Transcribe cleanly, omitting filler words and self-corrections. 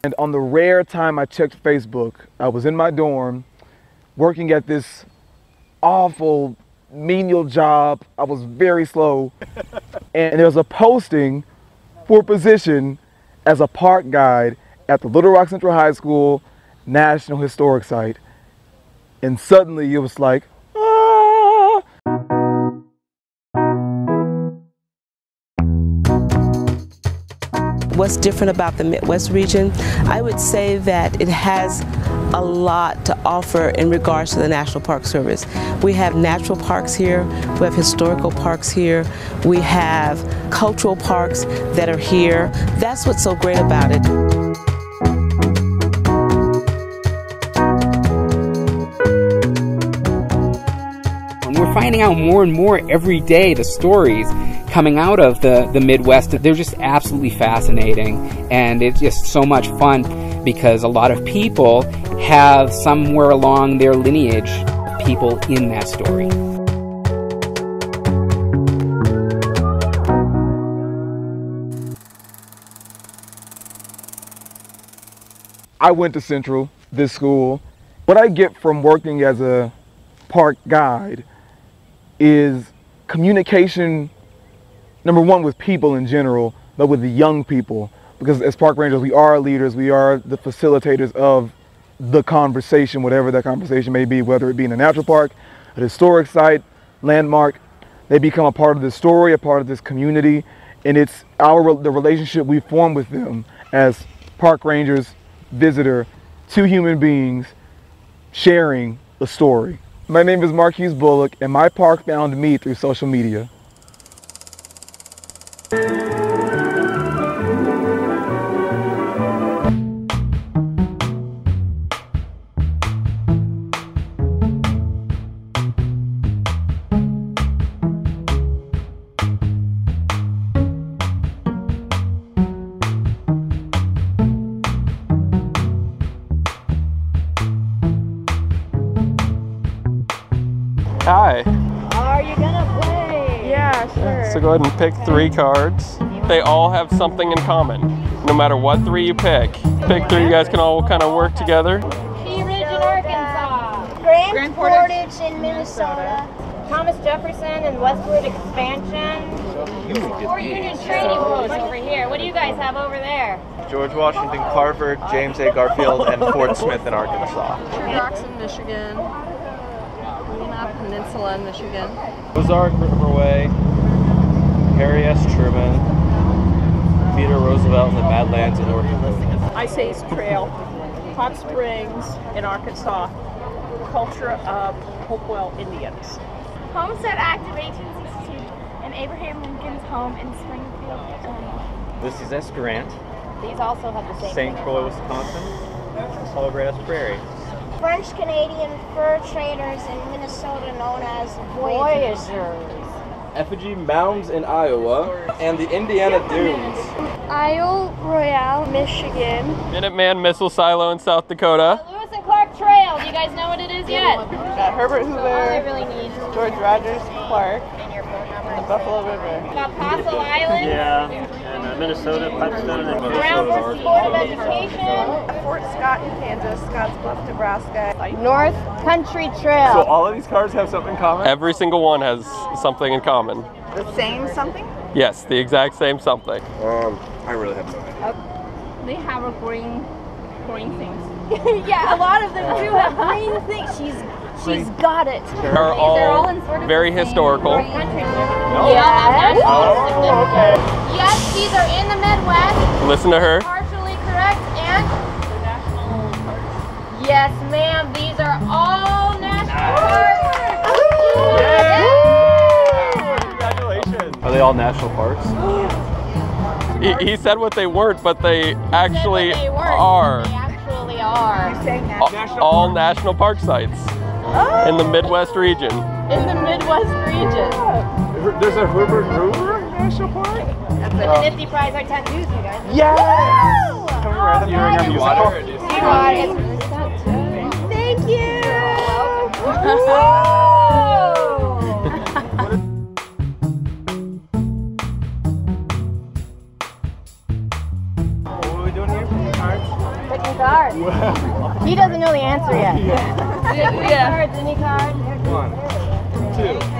And on the rare time I checked Facebook, I was in my dorm working at this awful menial job. I was very slow. And there was a posting for a position as a park guide at the Little Rock Central High School National Historic Site. And suddenly it was like, ah! What's different about the Midwest region? I would say that it has a lot to offer in regards to the National Park Service. We have natural parks here, we have historical parks here, we have cultural parks that are here. That's what's so great about it. And we're finding out more and more every day the stories coming out of the Midwest. They're just absolutely fascinating, and it's just so much fun because a lot of people have somewhere along their lineage people in that story. I went to Central, this school. What I get from working as a park guide is communication, number one, with people in general, but with the young people. Because as park rangers, we are leaders, we are the facilitators of the conversation, whatever that conversation may be, whether it be in a natural park, a historic site, landmark. They become a part of this story, a part of this community, and it's the relationship we form with them as park rangers, visitor, two human beings sharing a story. My name is Marquise Bullock, and my park found me through social media. Hi. Are you gonna play? Yeah, sure. So go ahead and pick 3 cards. They all have something in common. No matter what 3 you pick. Pick 3, you guys can all kind of work together. She Ridge in Arkansas. Grand Portage in Minnesota. Thomas Jefferson and Westwood Expansion. Fort Union Training Post over here. What do you guys have over there? George Washington Carver, James A. Garfield, and Fort Smith in Arkansas. Rocks in Michigan. Peninsula in Michigan. Ozark Riverway, Harry S. Truman, Theodore Roosevelt, and the Badlands in North Dakota. Ice Ace Trail, Hot Springs in Arkansas, culture of Hopewell Indians. Homestead Act of 1862 and Abraham Lincoln's home in Springfield, Illinois. This is S. Grant. These also have the same St. thing. Croix, Wisconsin, Sawgrass Prairie. French-Canadian fur traders in Minnesota known as Voyagers. Effigy Mounds in Iowa, and the Indiana Dunes. Isle Royale, Michigan. Minuteman Missile Silo in South Dakota. Lewis and Clark Trail. Do you guys know what it is yet? Got Herbert All Hoover, I really need. George Rogers Clark, And your phone number. and the Buffalo River. Got Paso Island. Yeah, and Minnesota, Pipestone, and Brown versus Board of Education. Fort Scott in Kansas, Scottsbluff, Nebraska. North Country Trail. So all of these cards have something in common? Every single one has something in common. The same something? Yes, the exact same something. I really have no idea. They have a green things. Yeah, a lot of them do have green things. She's got it. They're all very historical. Country Trail. Yeah. Oh, okay. Yes, these are in the Midwest. Listen to her. Partially correct and Yes, ma'am. These are all national parks. Congratulations. Are they all national parks? He said what they weren't, but they actually are. They actually are. All national park sites in the Midwest region. In the Midwest region. There's a Herbert Hoover National Park? That's a nifty prize. Our tattoos, you guys. Yes! Can we wear them during our musical? thank you. What are we doing here? Cards? Picking cards. He doesn't know the answer yet. Yeah. Cards, any card? 1, 2.